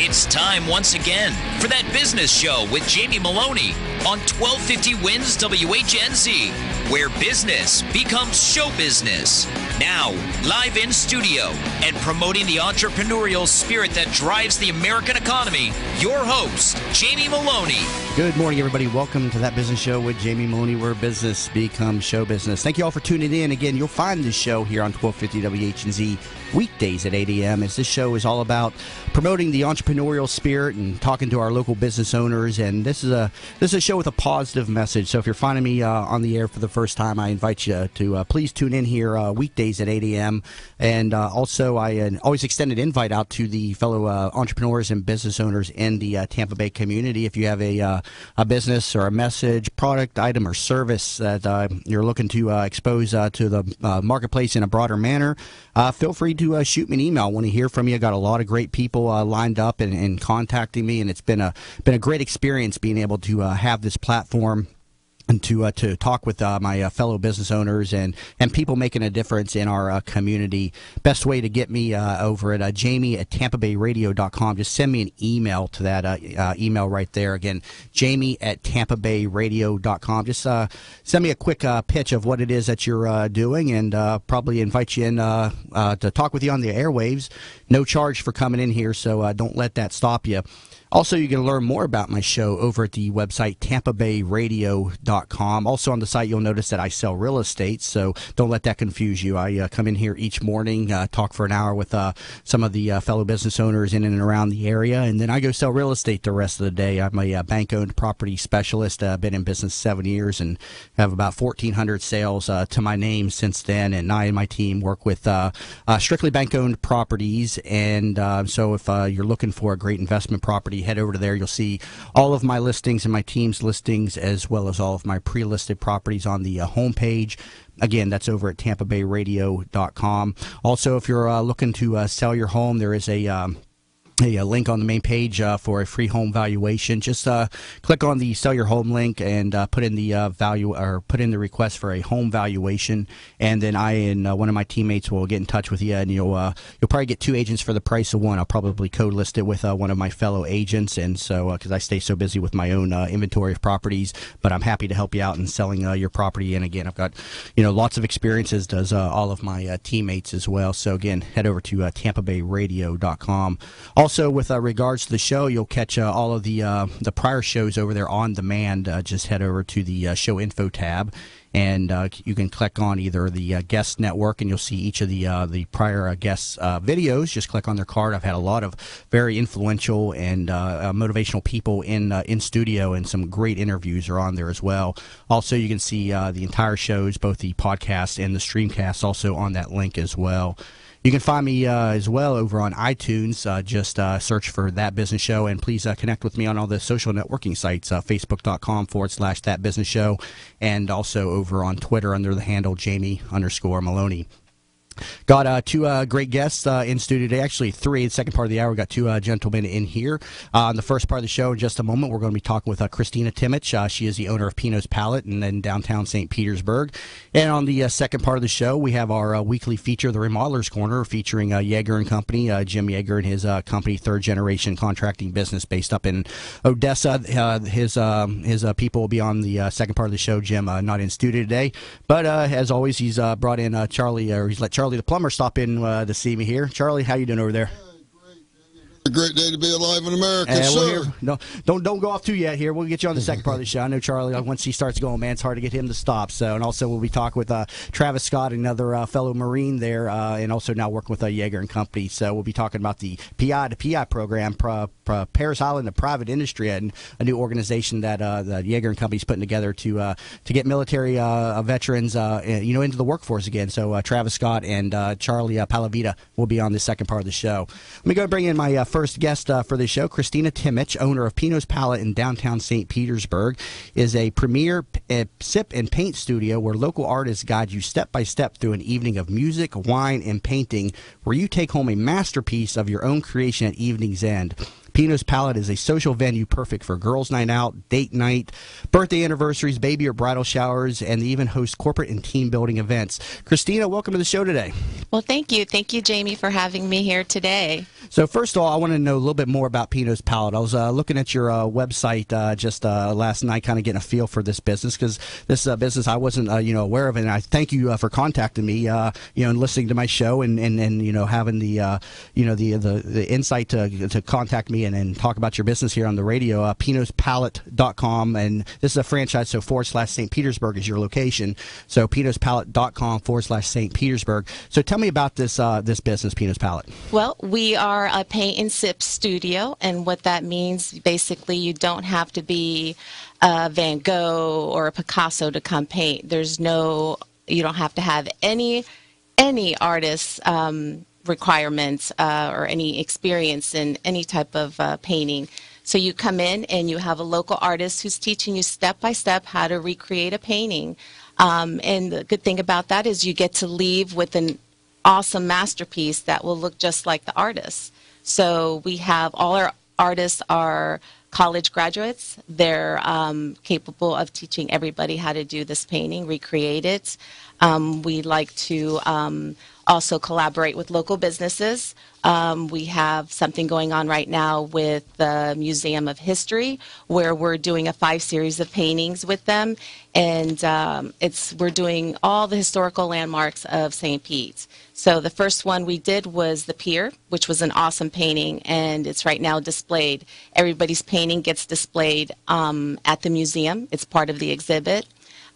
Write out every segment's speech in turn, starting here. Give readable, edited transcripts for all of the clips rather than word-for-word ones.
It's time once again for That Business Show with Jamie Meloni on 1250 Wins WHNZ, where business becomes show business. Now, live in studio and promoting the entrepreneurial spirit that drives the American economy, your host, Jamie Meloni. Good morning, everybody. Welcome to That Business Show with Jamie Meloni, where business becomes show business. Thank you all for tuning in. Again, you'll find this show here on 1250 WHNZ weekdays at 8 a.m. as this show is all about promoting the entrepreneurial spirit and talking to our local business owners. And this is a show with a positive message. So if you're finding me on the air for the first time, I invite you to please tune in here weekdays at 8 a.m. And also, I always extend an invite out to the fellow entrepreneurs and business owners in the Tampa Bay community. If you have a business or a message, product, item, or service that you're looking to expose to the marketplace in a broader manner, feel free to shoot me an email. I want to hear from you. I got a lot of great people lined up and contacting me, and it's been a great experience being able to have this platform and to talk with my fellow business owners and people making a difference in our community. Best way to get me over at jamie@tampabayradio.com. Just send me an email to that email right there. Again, jamie@tampabayradio.com. Just send me a quick pitch of what it is that you're doing, and probably invite you in to talk with you on the airwaves. No charge for coming in here, so don't let that stop you. Also, you can learn more about my show over at the website tampabayradio.com. Also on the site, you'll notice that I sell real estate, so don't let that confuse you. I come in here each morning, talk for an hour with some of the fellow business owners in and around the area, and then I go sell real estate the rest of the day. I'm a bank-owned property specialist. I've been in business 7 years and have about 1,400 sales to my name since then, and I and my team work with strictly bank-owned properties, and so if you're looking for a great investment property, head over to there. You'll see all of my listings and my team's listings, as well as all of my pre-listed properties on the homepage. Again, that's over at tampabayradio.com. Also, if you're looking to sell your home, there is a link on the main page for a free home valuation. Just click on the sell your home link and put in the value, or put in the request for a home valuation, and then I and one of my teammates will get in touch with you, and you'll probably get two agents for the price of one. I'll probably co-list it with one of my fellow agents, and so because I stay so busy with my own inventory of properties, but I'm happy to help you out in selling your property. And again, I've got lots of experiences, does all of my teammates as well. So again, head over to tampabayradio.com. Also, with regards to the show, you'll catch all of the prior shows over there on demand. Just head over to the show info tab, and you can click on either the guest network, and you'll see each of the prior guests' videos. Just click on their card. I've had a lot of very influential and motivational people in studio, and some great interviews are on there as well. Also, you can see the entire shows, both the podcast and the streamcast, also on that link as well. You can find me as well over on iTunes. Just search for That Business Show, and please connect with me on all the social networking sites, facebook.com/That Business Show, and also over on Twitter under the handle Jamie_Meloni. Got two great guests in studio today. Actually, three. The second part of the hour, we got two gentlemen in here. In the first part of the show, in just a moment, we're going to be talking with Christina Timich. She is the owner of Pino's Palette in downtown St. Petersburg. And on the second part of the show, we have our weekly feature, The Remodeler's Corner, featuring Yeager & Company. Jim Yeager and his company, third-generation contracting business based up in Odessa. His people will be on the second part of the show. Jim not in studio today. But as always, he's brought in Charlie, or he's let Charlie the plumber stop in to see me here. Charlie, how you doing over there? A great day to be alive in America, sir. No, don't go off too yet here. We'll get you on the second part of the show. I know Charlie, once he starts going, man, it's hard to get him to stop. So, and also we'll be talking with Travis Scott, another fellow Marine there, and also now working with Yeager & Company. So we'll be talking about the PI to PI program, Paris Island, a private industry, and a new organization that the Yeager & Company is putting together to get military veterans into the workforce again. So Travis Scott and Charlie Palavita will be on the second part of the show. Let me go bring in my first guest for the show. Christina Timich, owner of Pino's Palette in downtown St. Petersburg, is a premier sip and paint studio where local artists guide you step by step through an evening of music, wine, and painting, where you take home a masterpiece of your own creation at evening's end. Pino's Palette is a social venue perfect for girls' night out, date night, birthday anniversaries, baby or bridal showers, and they even host corporate and team building events. Christina, welcome to the show today. Well, thank you. Thank you, Jamie, for having me here today. So first of all, I want to know a little bit more about Pino's Palette. I was looking at your website just last night, kind of getting a feel for this business, because this business I wasn't aware of, and I thank you for contacting me, and listening to my show, and having the the insight to contact me and talk about your business here on the radio. PinosPalette.com, and this is a franchise, so /St. Petersburg is your location. So PinosPalette.com /St. Petersburg. So tell me about this business, Pino's Palette. Well, we are a paint and sip studio, and what that means, basically, you don't have to be a Van Gogh or a Picasso to come paint. You don't have to have any artist requirements or any experience in any type of painting. So you come in and you have a local artist who's teaching you step by step how to recreate a painting. And the good thing about that is you get to leave with an awesome masterpiece that will look just like the artist. So we have all our artists are college graduates. They're capable of teaching everybody how to do this painting, recreate it. We like to also collaborate with local businesses. We have something going on right now with the Museum of History, where we're doing a 5 series of paintings with them, and we're doing all the historical landmarks of St. Pete. So the first one we did was the pier, which was an awesome painting, and it's right now displayed. Everybody's painting gets displayed at the museum. It's part of the exhibit.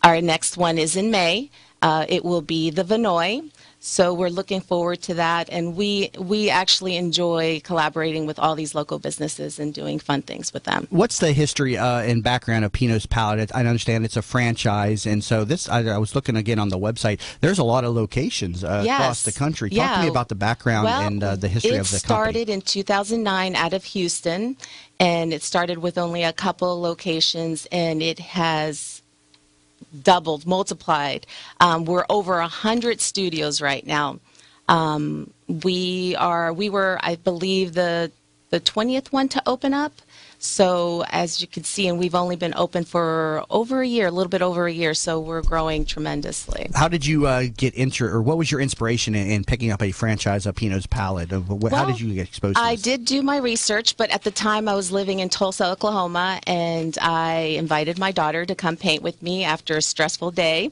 Our next one is in May. It will be the Vinoy. So we're looking forward to that, and we actually enjoy collaborating with all these local businesses and doing fun things with them. What's the history and background of Pino's Palette? I understand it's a franchise, and so I was looking again on the website. There's a lot of locations across the country. Talk to me about the background and the history of the company. It started in 2009 out of Houston, and it started with only a couple locations, and it has doubled, multiplied. We're over 100 studios right now. We were, I believe, the 20th one to open up. So as you can see, and we've only been open for over a year, a little bit over a year, so we're growing tremendously. How did you get or what was your inspiration in picking up a franchise of Pino's Palette? How did you get exposed to this? I did do my research, but at the time I was living in Tulsa, Oklahoma, and I invited my daughter to come paint with me after a stressful day.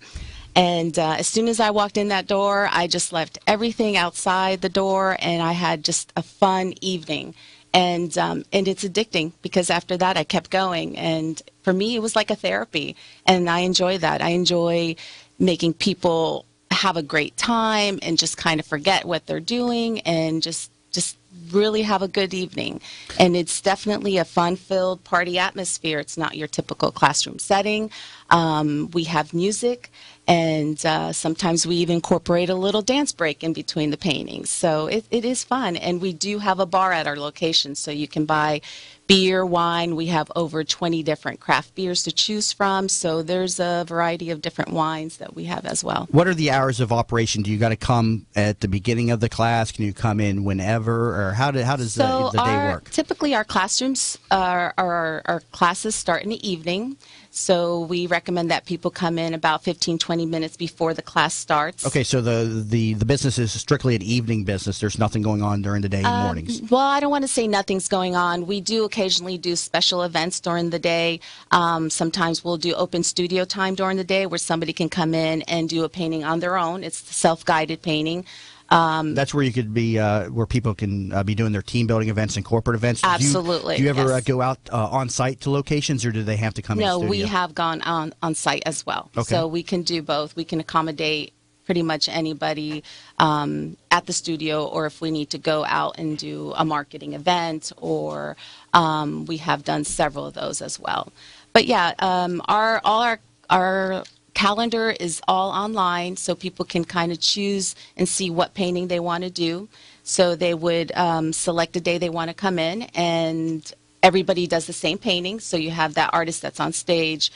And as soon as I walked in that door, I just left everything outside the door, and I had just a fun evening. And it's addicting, because after that I kept going, and for me it was like a therapy, and I enjoy that. I enjoy making people have a great time and just kind of forget what they're doing and just really have a good evening. And it's definitely a fun-filled party atmosphere. It's not your typical classroom setting. We have music, and sometimes we even incorporate a little dance break in between the paintings. So it is fun. And we do have a bar at our location, so you can buy beer, wine. We have over 20 different craft beers to choose from, so there's a variety of different wines that we have as well. What are the hours of operation? Do you got to come at the beginning of the class? Can you come in whenever, or how does the day work? Typically our classrooms, our classes start in the evening, so we recommend that people come in about 15-20 minutes before the class starts. Okay, so the business is strictly an evening business. There's nothing going on during the day and mornings. Well, I don't want to say nothing's going on. We do occasionally do special events during the day. Sometimes we'll do open studio time during the day, where somebody can come in and do a painting on their own. It's self-guided painting. That's where you could be, where people can be doing their team building events and corporate events. Absolutely. Do you ever go out on site to locations, or do they have to come in studio? No, we have gone on site as well. Okay. So we can do both. We can accommodate pretty much anybody at the studio, or if we need to go out and do a marketing event, or we have done several of those as well. But yeah, our calendar is all online, so people can kind of choose and see what painting they want to do. So they would select a day they want to come in, and everybody does the same painting. So you have that artist that's on stage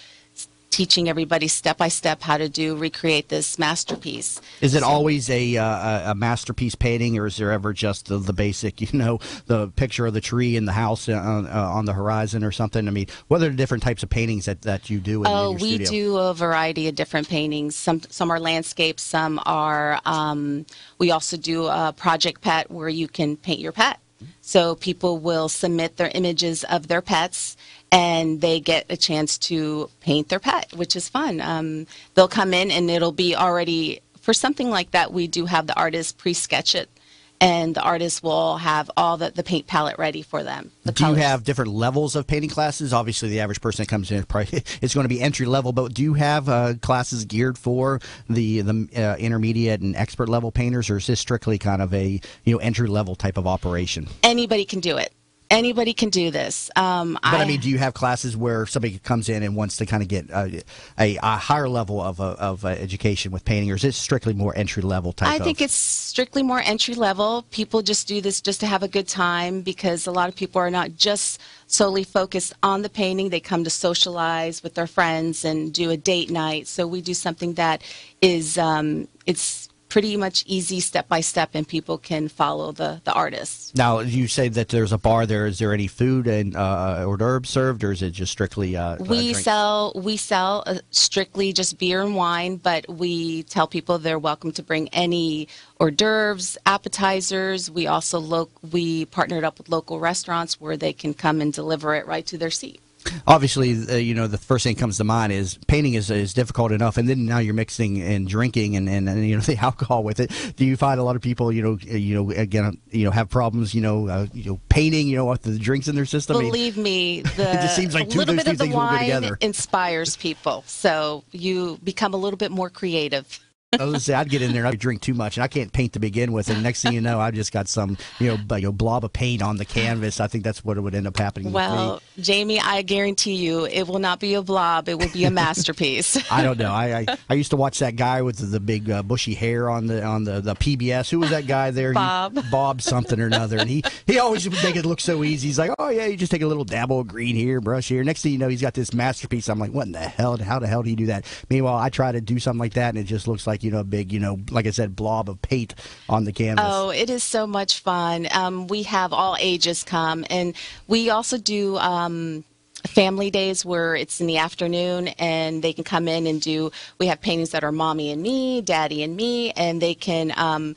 teaching everybody step by step how to recreate this masterpiece. Is it always a masterpiece painting, or is there ever just the basic, the picture of the tree in the house on the horizon or something? I mean, what are the different types of paintings that you do in your we studio? do a variety of different paintings. Some are landscapes, some are, we also do a project pet where you can paint your pet. So people will submit their images of their pets, and they get a chance to paint their pet, which is fun. They'll come in, and it'll be already, for something like that, we do have the artist pre-sketch it, and the artist will have all the paint palette ready for them. Do you have different levels of painting classes? Obviously, the average person that comes in it's going to be entry level, but do you have classes geared for the intermediate and expert level painters, or is this strictly kind of a entry level type of operation? Anybody can do it. Anybody can do this. But I mean, do you have classes where somebody comes in and wants to kind of get a higher level of education with painting, or is it strictly more entry level type? I think it's strictly more entry level. People just do this just to have a good time, because a lot of people are not just solely focused on the painting. They come to socialize with their friends and do a date night. So we do something that is it's pretty much easy step by step, and people can follow the artists. Now, you say that there's a bar there. Is there any food and hors d'oeuvres served, or is it just strictly we sell strictly just beer and wine, but we tell people they're welcome to bring any hors d'oeuvres, appetizers. We also we partnered up with local restaurants where they can come and deliver it right to their seat. Obviously, the first thing that comes to mind is painting is difficult enough, and then now you're mixing and drinking and the alcohol with it. Do you find a lot of people again have problems painting with the drinks in their system? Believe me, it just seems like a little bit of the wine inspires people, so you become a little bit more creative. I was gonna say, I'd get in there and I'd drink too much, and I can't paint to begin with, and next thing you know, I've just got some blob of paint on the canvas. I think that's what would end up happening with me. Jamie, I guarantee you it will not be a blob, it will be a masterpiece. I don't know. I used to watch that guy with the big bushy hair on the PBS. Who was that guy there? Bob something or another, and he always would make it look so easy. He's like, oh yeah, you just take a little dabble of green here, brush here. Next thing you know, he's got this masterpiece. I'm like, what in the hell? How the hell do you do that? Meanwhile, I try to do something like that, and it just looks like a big, like I said, blob of paint on the canvas. Oh, it is so much fun. We have all ages come, and we also do family days where it's in the afternoon, and they can come in and we have paintings that are mommy and me, daddy and me, and they can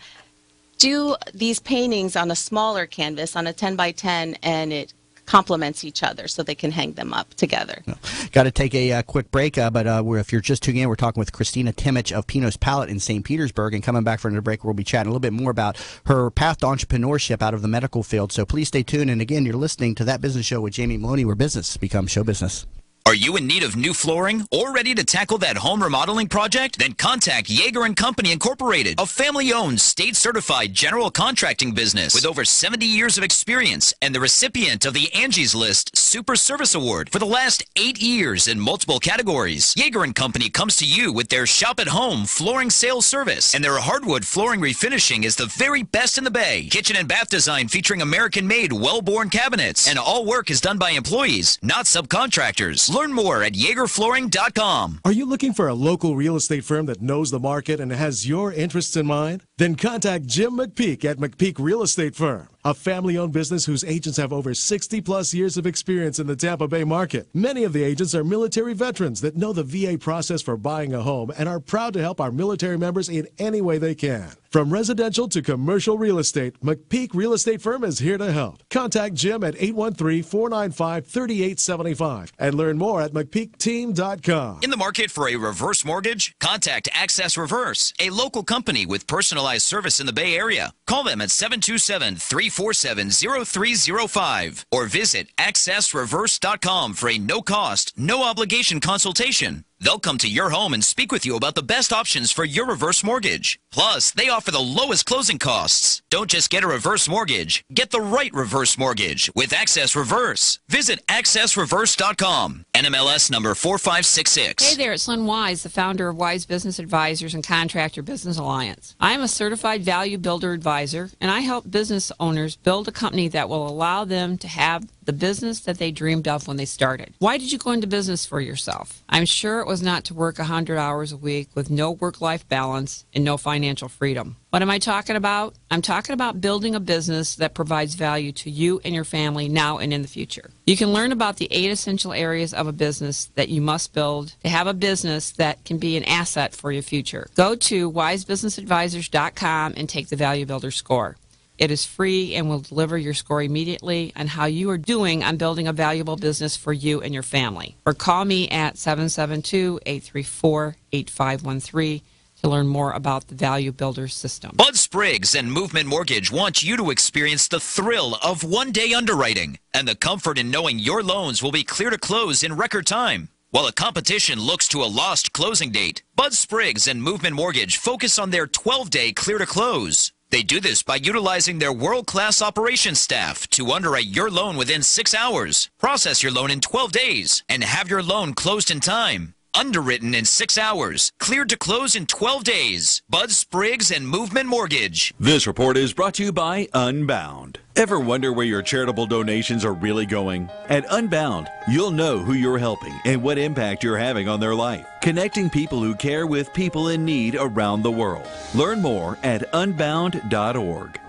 do these paintings on a smaller canvas, on a 10 by 10, and it complements each other so they can hang them up together. Got to take a quick break, but if you're just tuning in, we're talking with Christina Timich of Pino's Palette in St. Petersburg, and coming back for another break, we'll be chatting a little bit more about her path to entrepreneurship out of the medical field. So please stay tuned, and again, you're listening to That Business Show with Jamie Meloni, where business becomes show business. Are you in need of new flooring or ready to tackle that home remodeling project? Then contact Yeager & Company Incorporated, a family-owned, state-certified general contracting business with over 70 years of experience and the recipient of the Angie's List Super Service Award for the last 8 years in multiple categories. Yeager & Company comes to you with their shop-at-home flooring sales service, and their hardwood flooring refinishing is the very best in the Bay. Kitchen and bath design featuring American-made, well-born cabinets, and all work is done by employees, not subcontractors. Learn more at YeagerFlooring.com. Are you looking for a local real estate firm that knows the market and has your interests in mind? Then contact Jim McPeak at McPeak Real Estate Firm, a family-owned business whose agents have over 60-plus years of experience in the Tampa Bay market. Many of the agents are military veterans that know the VA process for buying a home and are proud to help our military members in any way they can. From residential to commercial real estate, McPeak Real Estate Firm is here to help. Contact Jim at 813-495-3875 and learn more at McPeakTeam.com. In the market for a reverse mortgage? Contact Access Reverse, a local company with personalized service in the Bay Area. Call them at 727-347-0305 or visit accessreverse.com for a no-cost, no-obligation consultation. They'll come to your home and speak with you about the best options for your reverse mortgage. Plus, they offer the lowest closing costs. Don't just get a reverse mortgage. Get the right reverse mortgage with Access Reverse. Visit accessreverse.com. NMLS number 4566. Hey there, it's Lynn Wise, the founder of Wise Business Advisors and Contractor Business Alliance. I am a certified value builder advisor, and I help business owners build a company that will allow them to have the business that they dreamed of when they started. Why did you go into business for yourself? I'm sure it it was not to work 100 hours a week with no work-life balance and no financial freedom. What am I talking about? I'm talking about building a business that provides value to you and your family now and in the future. You can learn about the 8 essential areas of a business that you must build to have a business that can be an asset for your future. Go to wisebusinessadvisors.com and take the Value Builder score. It is free and will deliver your score immediately on how you are doing on building a valuable business for you and your family. Or call me at 772-834-8513 to learn more about the Value Builder system. Bud Spriggs and Movement Mortgage want you to experience the thrill of one-day underwriting and the comfort in knowing your loans will be clear to close in record time. While the competition looks to a lost closing date, Bud Spriggs and Movement Mortgage focus on their 12-day clear to close. They do this by utilizing their world-class operations staff to underwrite your loan within 6 hours, process your loan in 12 days, and have your loan closed in time. Underwritten in 6 hours, cleared to close in 12 days. Bud Spriggs and Movement Mortgage. This report is brought to you by Unbound. Ever wonder where your charitable donations are really going? At Unbound, you'll know who you're helping and what impact you're having on their life. Connecting people who care with people in need around the world. Learn more at unbound.org.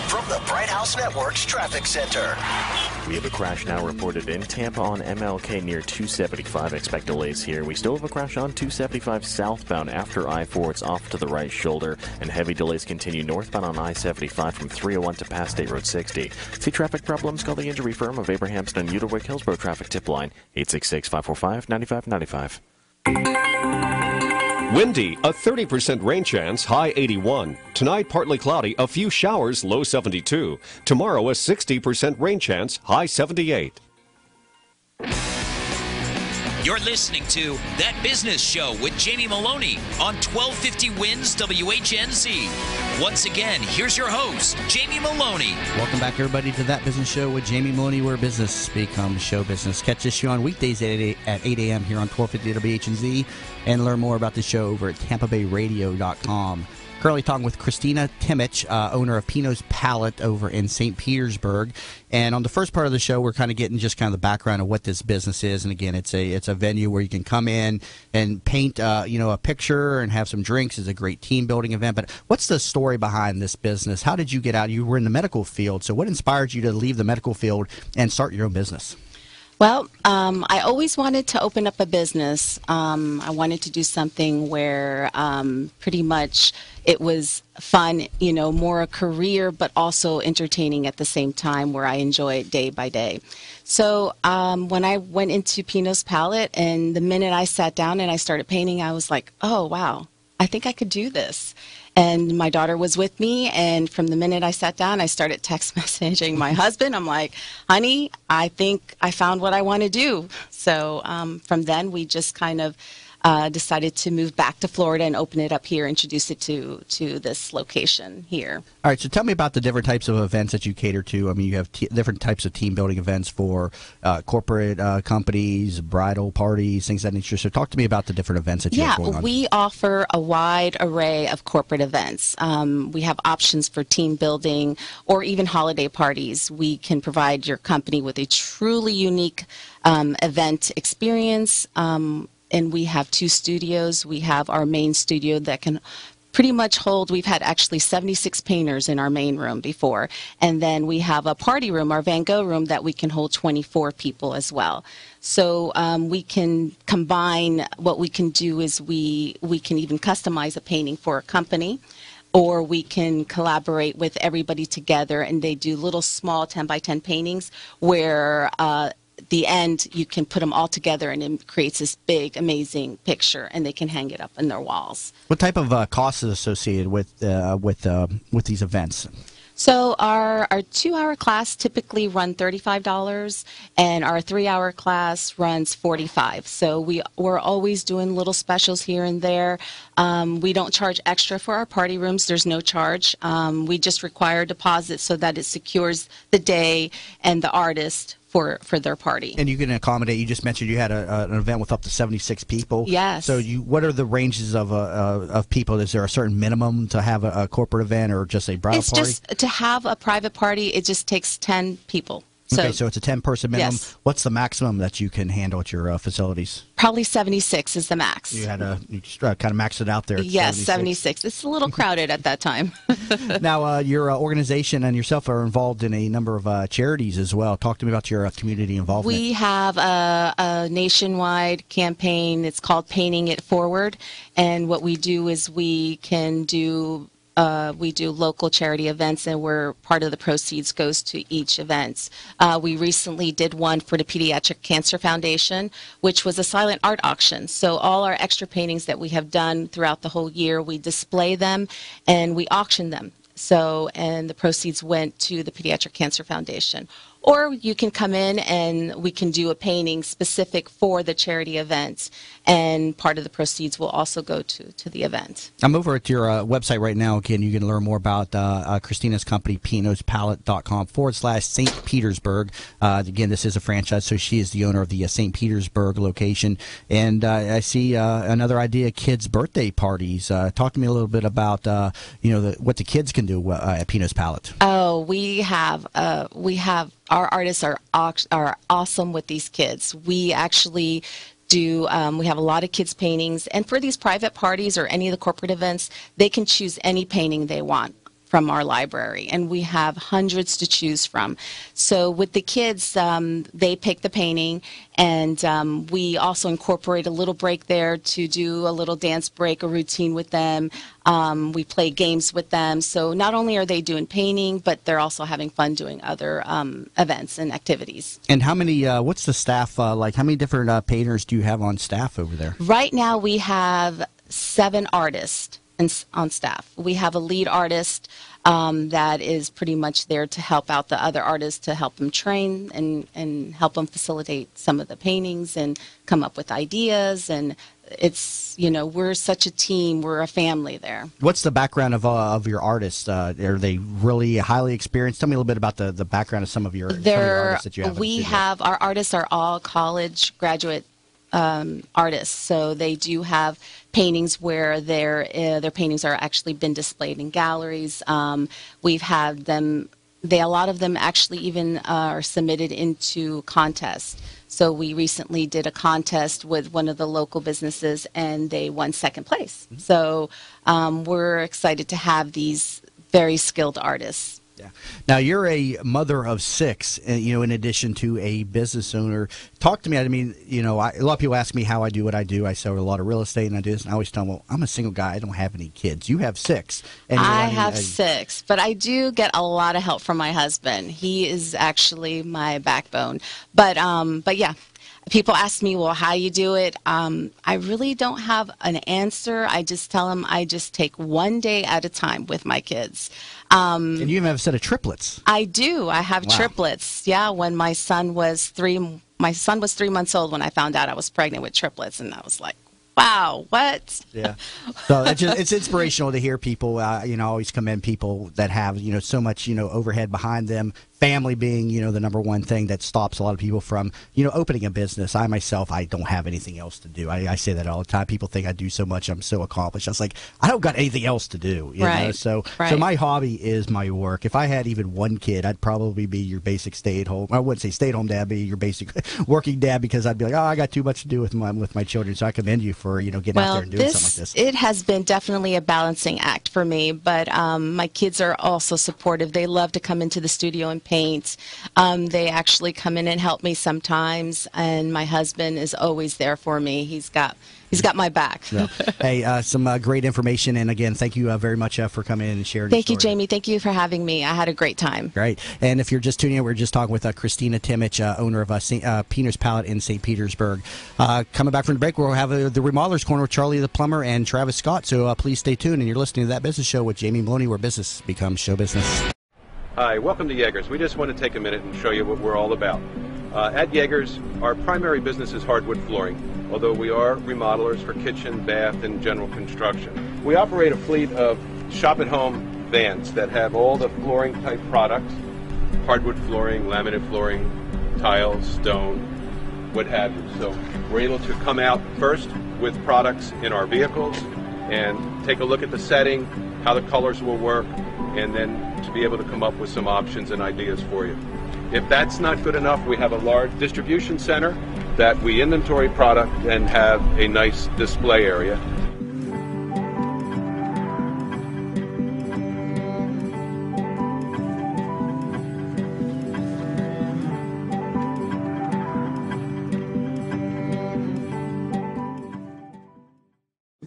From the Bright House Network's Traffic Center. We have a crash now reported in Tampa on MLK near 275. Expect delays here. We still have a crash on 275 southbound after I-4. It's off to the right shoulder. And heavy delays continue northbound on I-75 from 301 to past State Road 60. See traffic problems? Call the injury firm of Abrahamson and Uterwick Hillsborough Traffic Tip Line 866-545-9595. Windy, a 30% rain chance, high 81. Tonight, partly cloudy, a few showers, low 72. Tomorrow, a 60% rain chance, high 78. You're listening to That Business Show with Jamie Meloni on 1250 Wins WHNZ. Once again, here's your host, Jamie Meloni. Welcome back, everybody, to That Business Show with Jamie Meloni, where business becomes show business. Catch this show on weekdays at 8 a.m. here on 1250 WHNZ and learn more about the show over at TampaBayRadio.com. Currently talking with Christina Timich, owner of Pino's Palette over in St. Petersburg. And on the first part of the show, we're kind of getting just kind of the background of what this business is. And again, it's a venue where you can come in and paint, a picture and have some drinks. It's a great team building event. But what's the story behind this business? How did you get out? You were in the medical field. So what inspired you to leave the medical field and start your own business? Well, I always wanted to open up a business. I wanted to do something where pretty much it was fun, more a career, but also entertaining at the same time, where I enjoy it day by day. So when I went into Pino's Palette, and the minute I sat down and I started painting, I was like, oh, wow, I think I could do this. And my daughter was with me, and from the minute I sat down, I started text messaging my husband. I'm like, honey, I think I found what I want to do. So from then, we just kind of decided to move back to Florida and open it up here, introduce it to this location here. All right, so tell me about the different types of events that you cater to. I mean, you have different types of team building events for corporate companies, bridal parties, things of that nature. So talk to me about the different events that you have going on. We offer a wide array of corporate events. We have options for team building or even holiday parties. We can provide your company with a truly unique event experience. And we have 2 studios. We have our main studio that can pretty much hold, we've had actually 76 painters in our main room before. And then we have a party room, our Van Gogh room, that we can hold 24 people as well. So we can combine, what we can do is we can even customize a painting for a company, or we can collaborate with everybody together, and they do little small 10 by 10 paintings where the end, you can put them all together and it creates this big, amazing picture, and they can hang it up in their walls. What type of cost is associated with these events? So our 2-hour class typically run $35, and our 3-hour class runs $45. So we're always doing little specials here and there. We don't charge extra for our party rooms. There's no charge. We just require a deposit so that it secures the day and the artist for their party. And you can accommodate, you just mentioned you had an event with up to 76 people. Yes. So what are the ranges of people? Is there a certain minimum to have a corporate event or just a bridal party? It's just to have a private party, it just takes 10 people. Okay, so it's a 10-person minimum. Yes. What's the maximum that you can handle at your facilities? Probably 76 is the max. You just kind of maxed it out there. At Yes, 76. It's a little crowded at that time. Now, your organization and yourself are involved in a number of charities as well. Talk to me about your community involvement. We have a nationwide campaign. It's called Painting It Forward. And what we do is we do local charity events, and where part of the proceeds goes to each event. We recently did one for the Pediatric Cancer Foundation, which was a silent art auction. So all our extra paintings that we have done throughout the whole year, we display them and we auction them. So, and the proceeds went to the Pediatric Cancer Foundation. Or you can come in and we can do a painting specific for the charity events, and part of the proceeds will also go to the event. I'm over at your website right now. Again, you can learn more about Christina's company, pinospalette.com/St. Petersburg. Again, this is a franchise, so she is the owner of the St. Petersburg location. And I see another idea, kids' birthday parties. Talk to me a little bit about what the kids can do at Pino's Palette. Oh, we have our artists are awesome with these kids. We actually do, we have a lot of kids paintings, and for these private parties or any of the corporate events, they can choose any painting they want from our library, and we have hundreds to choose from. So with the kids, they pick the painting, and we also incorporate a little break there to do a little dance break, a routine with them. We play games with them. So not only are they doing painting, but they're also having fun doing other events and activities. And how many, what's the staff like? How many different painters do you have on staff over there? Right now we have 7 artists on staff. We have a lead artist that is pretty much there to help out the other artists, to help them train and help them facilitate some of the paintings and come up with ideas. And it's, we're such a team. We're a family there. What's the background of your artists? Are they really highly experienced? Tell me a little bit about the background of some of your artists that you have. Our artists are all college graduate artists, so they do have paintings where their paintings are actually been displayed in galleries. We've had them. A lot of them actually even are submitted into contests. So we recently did a contest with one of the local businesses, and they won 2nd place. Mm-hmm. So we're excited to have these very skilled artists. Yeah. Now, you're a mother of 6, in addition to a business owner. Talk to me. I mean, a lot of people ask me how I do what I do. I sell a lot of real estate, and I do this, and I always tell them, well, I'm a single guy. I don't have any kids. You have 6. And I have 6, but I do get a lot of help from my husband. He is actually my backbone. But yeah. People ask me, well, how you do it? I really don't have an answer. I just tell them I just take one day at a time with my kids. And you even have a set of triplets. I do. I have triplets. Yeah, when my son was 3 months old when I found out I was pregnant with triplets, and I was like, wow, what? Yeah. So it's inspirational to hear people, I always commend people that have, so much, overhead behind them. Family being, the number one thing that stops a lot of people from, opening a business. I myself, I don't have anything else to do. I say that all the time. People think I do so much. I'm so accomplished. I was like, I don't got anything else to do. You know? So my hobby is my work. If I had even one kid, I'd probably be your basic stay-at-home. I wouldn't say stay-at-home dad, be your basic working dad, because I'd be like, I got too much to do with my children. So I commend you for, getting out there and doing something like this. It has been definitely a balancing act for me, but my kids are also supportive. They love to come into the studio and paint. They actually come in and help me sometimes, and my husband is always there for me. He's got my back. Yeah. Hey, some great information, and again, thank you very much for coming in and sharing. Thank you, Jamie. Thank you for having me. I had a great time. Great. And if you're just tuning in, we're just talking with Christina Timich, owner of Pino's Palette in St. Petersburg. Coming back from the break, we'll have the Remodelers Corner with Charlie the Plumber and Travis Scott. So please stay tuned, and you're listening to That Business Show with Jamie Meloni, where business becomes show business. Hi, welcome to Yeager's. We just want to take a minute and show you what we're all about. At Yeager's, our primary business is hardwood flooring, although we are remodelers for kitchen, bath, and general construction. We operate a fleet of shop-at-home vans that have all the flooring-type products, hardwood flooring, laminate flooring, tiles, stone, what have you. So we're able to come out first with products in our vehicles and take a look at the setting, how the colors will work, and then to be able to come up with some options and ideas for you. If that's not good enough, we have a large distribution center that we inventory product and have a nice display area.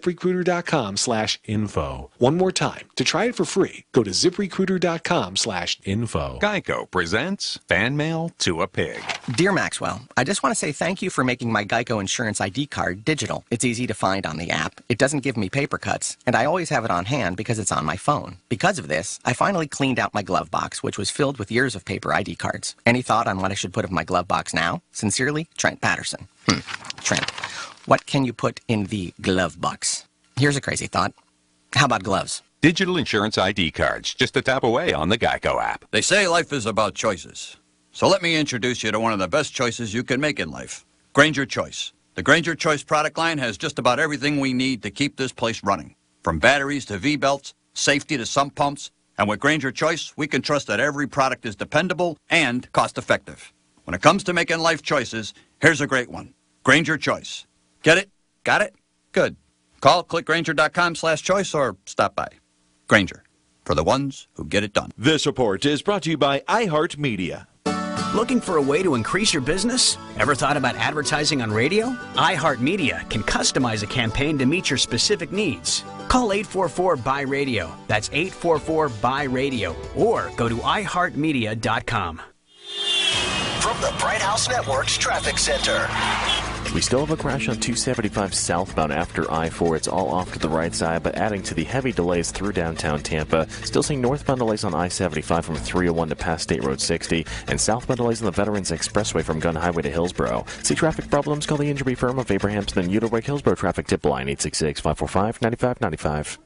ZipRecruiter.com/info. One more time. To try it for free, go to ZipRecruiter.com/info. Geico presents Fan Mail to a Pig. Dear Maxwell, I just want to say thank you for making my Geico Insurance ID card digital. It's easy to find on the app. It doesn't give me paper cuts, and I always have it on hand because it's on my phone. Because of this, I finally cleaned out my glove box, which was filled with years of paper ID cards. Any thought on what I should put in my glove box now? Sincerely, Trent Patterson. Trent, what can you put in the glove box? Here's a crazy thought. How about gloves? Digital insurance ID cards, just a tap away on the Geico app. They say life is about choices. So let me introduce you to one of the best choices you can make in life. Grainger Choice. The Grainger Choice product line has just about everything we need to keep this place running. From batteries to V-belts, safety to sump pumps. And with Grainger Choice, we can trust that every product is dependable and cost-effective. When it comes to making life choices, here's a great one. Grainger Choice. Get it? Got it? Good. Call clickgrainger.com/choice or stop by. Grainger, for the ones who get it done. This report is brought to you by iHeartMedia. Looking for a way to increase your business? Ever thought about advertising on radio? iHeartMedia can customize a campaign to meet your specific needs. Call 844-BUY-RADIO. That's 844-BUY-RADIO. Or go to iHeartMedia.com. From the Bright House Network's Traffic Center. We still have a crash on 275 southbound after I-4. It's all off to the right side, but adding to the heavy delays through downtown Tampa. Still seeing northbound delays on I-75 from 301 to past State Road 60, and southbound delays on the Veterans Expressway from Gun Highway to Hillsborough. See traffic problems? Call the injury firm of Abrahamson and Uterwake Hillsborough Traffic Tip Line 866-545-9595.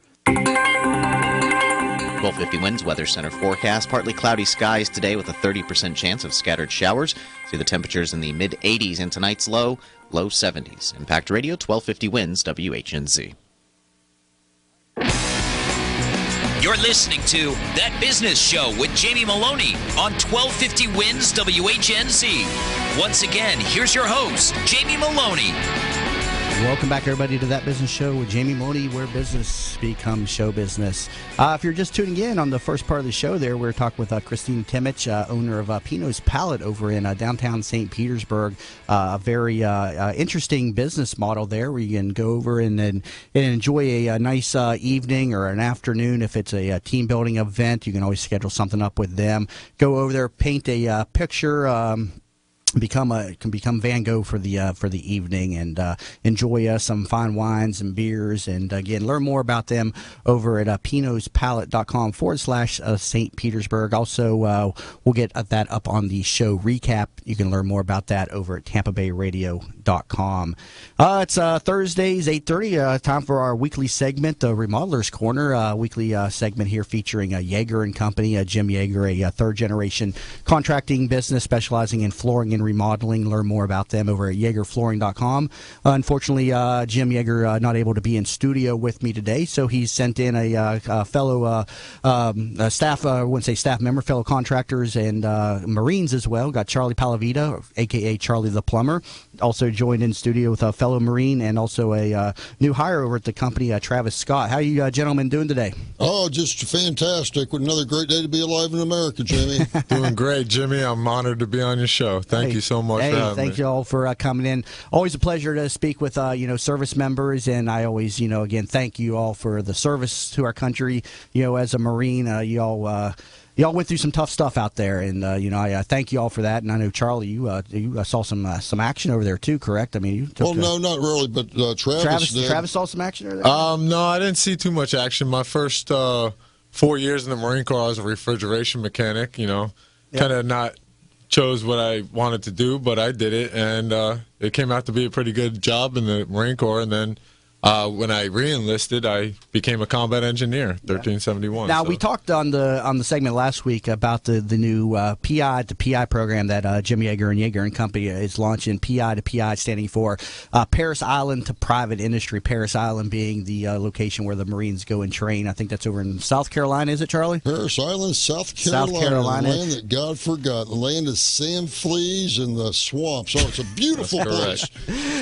1250 winds, weather center forecast. Partly cloudy skies today with a 30% chance of scattered showers. See the temperatures in the mid-80s in tonight's low 70s. Impact Radio, 1250 winds, WHNZ. You're listening to That Business Show with Jamie Meloni on 1250 winds, WHNZ. Once again, here's your host, Jamie Meloni. Welcome back, everybody, to That Business Show with Jamie Meloni, where business becomes show business. If you're just tuning in on the first part of the show there, we're talking with Christine Timich, owner of Pino's Palette over in downtown St. Petersburg. A very interesting business model there where you can go over and enjoy a nice evening or an afternoon. If it's a team building event, you can always schedule something up with them. Go over there, paint a picture, become Van Gogh for the evening, and enjoy some fine wines and beers. And again, learn more about them over at pinospalette.com/St. Petersburg. Also, we'll get that up on the show recap. You can learn more about that over at TampaBayRadio.com. It's Thursdays, 8:30. Time for our weekly segment, Remodelers Corner. Weekly segment here featuring Yeager and Company. Jim Yeager, a third-generation contracting business specializing in flooring and remodeling. Learn more about them over at YeagerFlooring.com. Unfortunately, Jim Yeager not able to be in studio with me today, so he's sent in a fellow staff, I wouldn't say staff member, fellow contractors and Marines as well. Got Charlie Palavita, a.k.a. Charlie the Plumber, also joined in studio with a fellow Marine and also a new hire over at the company, Travis Scott. How are you gentlemen doing today? Oh, just fantastic. Another great day to be alive in America, Jimmy. Doing great, Jimmy. I'm honored to be on your show. Thank you so much for having me. Thank you all for coming in. Always a pleasure to speak with service members, and I always again thank you all for the service to our country. As a Marine, y'all went through some tough stuff out there, and I thank you all for that. And I know Charlie, you saw some action over there too, correct? I mean, you took no, not really, but Travis did. Travis saw some action over there. No, I didn't see too much action. My first 4 years in the Marine Corps, I was a refrigeration mechanic. Kind of not chose what I wanted to do, but I did it, and it came out to be a pretty good job in the Marine Corps. And then when I re-enlisted, I became a combat engineer, 1371. Now, so. we talked on the segment last week about the new PI to PI program that Jim Yeager and Yeager and Company is launching. PI to PI standing for Paris Island to Private Industry. Paris Island being the location where the Marines go and train. I think that's over in South Carolina, is it, Charlie? Paris Island, South Carolina. South Carolina. The land that God forgot. The land of sand fleas and the swamps. Oh, it's a beautiful place.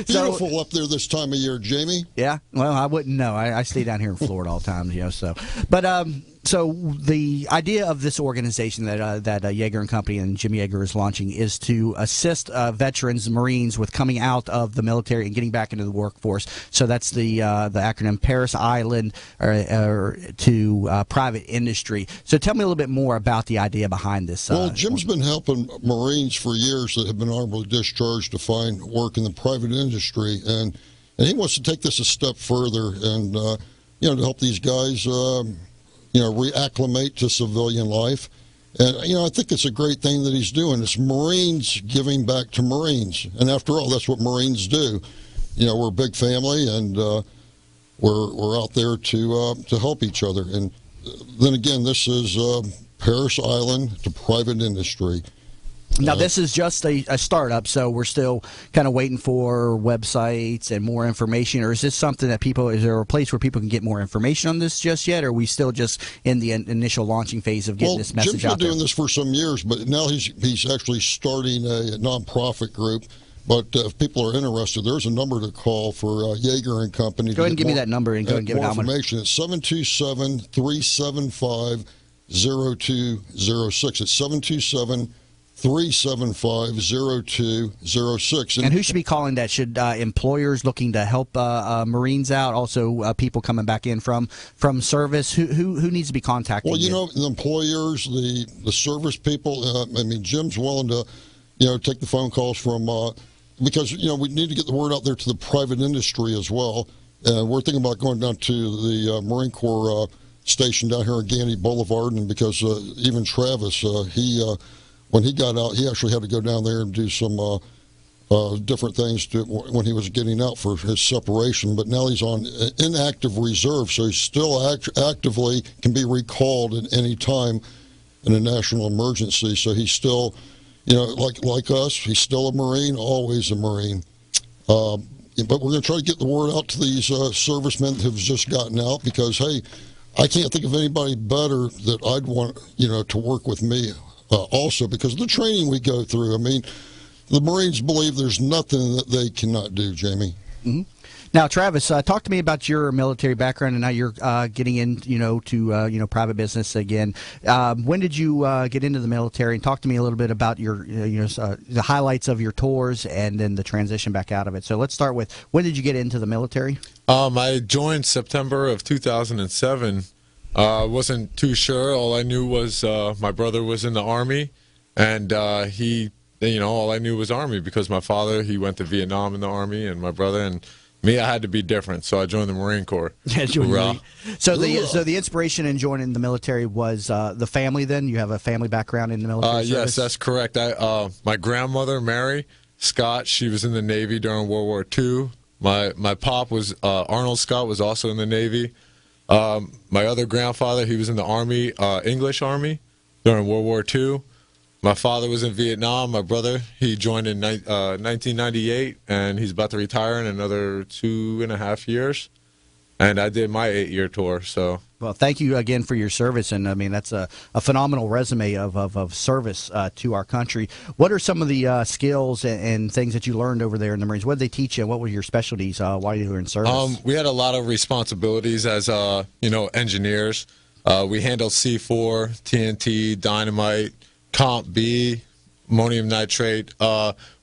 Beautiful up there this time of year, Jamie. Yeah, well, I wouldn't know. I stay down here in Florida all the time, so. But so the idea of this organization that Yeager and Company and Jim Yeager is launching is to assist veterans, Marines, with coming out of the military and getting back into the workforce. So that's the acronym Paris Island to Private Industry. So tell me a little bit more about the idea behind this. Well, Jim's been helping Marines for years that have been honorably discharged to find work in the private industry, and he wants to take this a step further and to help these guys reacclimate to civilian life. And I think it's a great thing that he's doing. It's Marines giving back to Marines, and after all, that's what Marines do. We're a big family, and we're out there to help each other. And then again, this is Paris Island to Private Industry. Now, this is just a startup, so we're still kind of waiting for websites and more information. Or is this something that is there a place where people can get more information on this just yet? Or are we still just in the initial launching phase of getting this message out there? Jim's been doing this for some years, but now he's actually starting a nonprofit group. But if people are interested, there's a number to call for Yeager and Company. Go ahead and give me that number and go ahead and give it out. More information. It's 727-375-0206. It's 727-375-0206. And who should be calling that? Should employers looking to help Marines out, also people coming back in from service? Who needs to be contacting? Well, the employers, the service people. Jim's willing to, take the phone calls from because we need to get the word out there to the private industry as well. We're thinking about going down to the Marine Corps station down here on Gandy Boulevard, and because even Travis, when he got out, he actually had to go down there and do some different things when he was getting out for his separation. But now he's on inactive reserve, so he still actively can be recalled at any time in a national emergency. So he's still, like us, he's still a Marine, always a Marine. But we're going to try to get the word out to these servicemen who've just gotten out, because, hey, I can't think of anybody better that I'd want, to work with me. Also, because of the training we go through. The Marines believe there's nothing that they cannot do, Jamie. Mm-hmm. Now, Travis, talk to me about your military background, and now you're getting in, to private business again. When did you get into the military? And talk to me a little bit about your, the highlights of your tours, and then the transition back out of it. So let's start with, when did you get into the military? I joined September of 2007. Wasn't too sure. All I knew was my brother was in the Army, and all I knew was Army, because my father, he went to Vietnam in the Army, and my brother and me, I had to be different, so I joined the Marine Corps. So the inspiration in joining the military was the family. Then you have a family background in the military. Yes, that's correct. My grandmother, Mary Scott, she was in the Navy during World War II. My pop was Arnold Scott, was also in the Navy. My other grandfather, he was in the Army, English Army, during World War II. My father was in Vietnam. My brother, he joined in 1998, and he's about to retire in another 2.5 years. And I did my 8-year tour. So, well, thank you again for your service, and that's a phenomenal resume of service to our country. What are some of the skills and things that you learned over there in the Marines? What did they teach you? What were your specialties while you were in service? We had a lot of responsibilities as engineers. We handled C4, TNT, dynamite, Comp B, ammonium nitrate.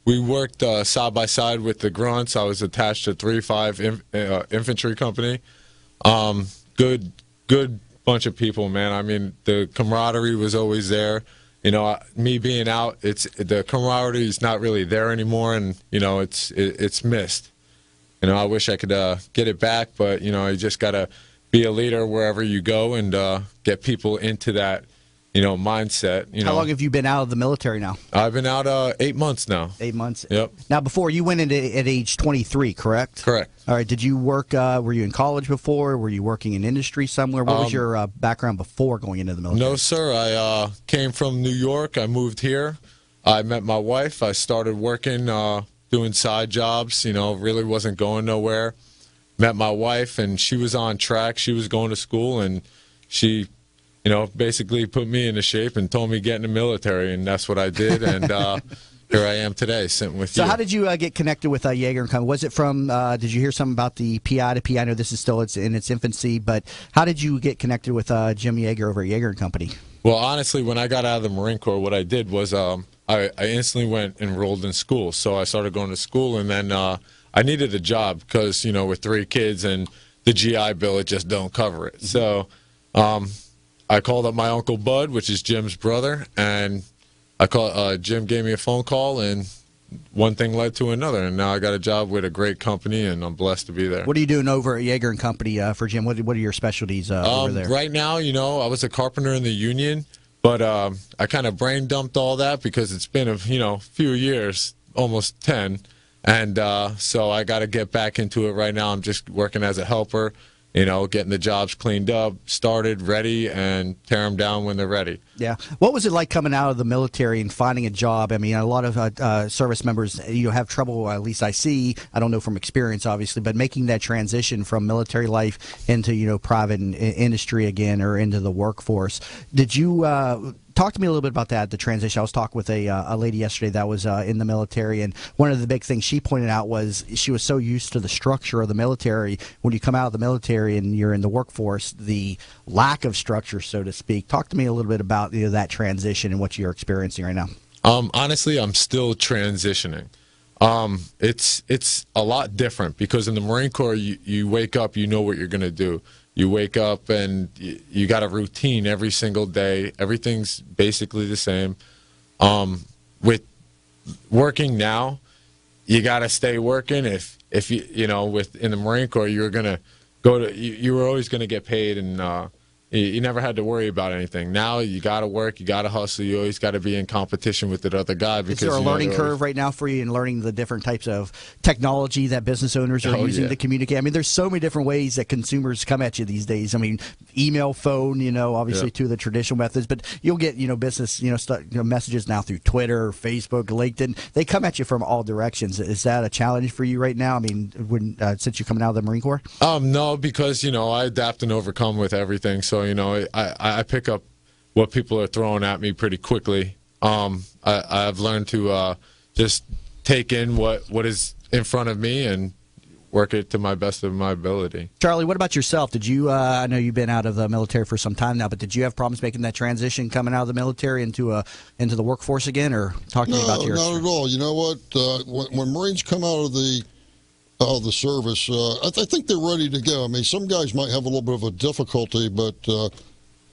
We worked side by side with the grunts. I was attached to 3-5 infantry company. Good bunch of people, man. The camaraderie was always there. Me being out, the camaraderie is not really there anymore, and it's missed. I wish I could get it back, but you just gotta be a leader wherever you go and get people into that mindset. How long have you been out of the military now? I've been out 8 months now. 8 months. Yep. Now, before you went into at age 23, correct? Correct. All right. Did you work? Were you in college before? Were you working in industry somewhere? What was your background before going into the military? No, sir. I came from New York. I moved here. I met my wife. I started working, doing side jobs. Really wasn't going nowhere. Met my wife, and she was on track. She was going to school, and she, basically put me into shape and told me get in the military, and that's what I did. And here I am today, sitting with you. So how did you get connected with Yeager & Company? Was it from, did you hear something about the PI to PI? I know this is still in its infancy, but how did you get connected with Jim Yeager over at Yeager & Company? Well, honestly, when I got out of the Marine Corps, what I did was I instantly enrolled in school. So I started going to school, and then I needed a job because, with 3 kids and the GI Bill, it just don't cover it. So I called up my Uncle Bud, which is Jim's brother, and Jim gave me a phone call, and one thing led to another, and now I got a job with a great company, and I'm blessed to be there. What are you doing over at Yeager & Company for Jim? What are your specialties over there? Right now, I was a carpenter in the union, but I kind of brain dumped all that because it's been a few years, almost 10, and so I got to get back into it right now. I'm just working as a helper, getting the jobs cleaned up, started, ready, and tear them down when they're ready. Yeah. What was it like coming out of the military and finding a job? I mean, a lot of service members, have trouble, at least I see, I don't know from experience, obviously, but making that transition from military life into, private industry again or into the workforce. Did you talk to me a little bit about that, the transition? I was talking with a lady yesterday that was in the military, and one of the big things she pointed out was she was so used to the structure of the military. When you come out of the military and you're in the workforce, the lack of structure, so to speak. Talk to me a little bit about that transition and what you're experiencing right now. Honestly, I'm still transitioning. It's a lot different because in the Marine Corps, you wake up, you know what you're going to do. You wake up and you got a routine every single day. Everything's basically the same. With working now, you got to stay working. If you in the Marine Corps, you were always going to get paid, and you never had to worry about anything. Now you got to work, you got to hustle, you always got to be in competition with that other guy. Because, is there a learning curve right now for you in learning the different types of technology that business owners are using to communicate? I mean, there's so many different ways that consumers come at you these days. I mean, email, phone, obviously two of the traditional methods, but you'll get, business, messages now through Twitter, Facebook, LinkedIn. They come at you from all directions. Is that a challenge for you right now? I mean, since you're coming out of the Marine Corps? No, because, I adapt and overcome with everything. So, I pick up what people are throwing at me pretty quickly. I've learned to just take in what is in front of me and work it to my best of my ability. Charlie, what about yourself? Did you, I know you've been out of the military for some time now, but did you have problems making that transition coming out of the military into the workforce again? Or talk to me about your experience. No, not at all. You know what? When Marines come out of the service, I think they're ready to go. I mean, some guys might have a little bit of a difficulty, but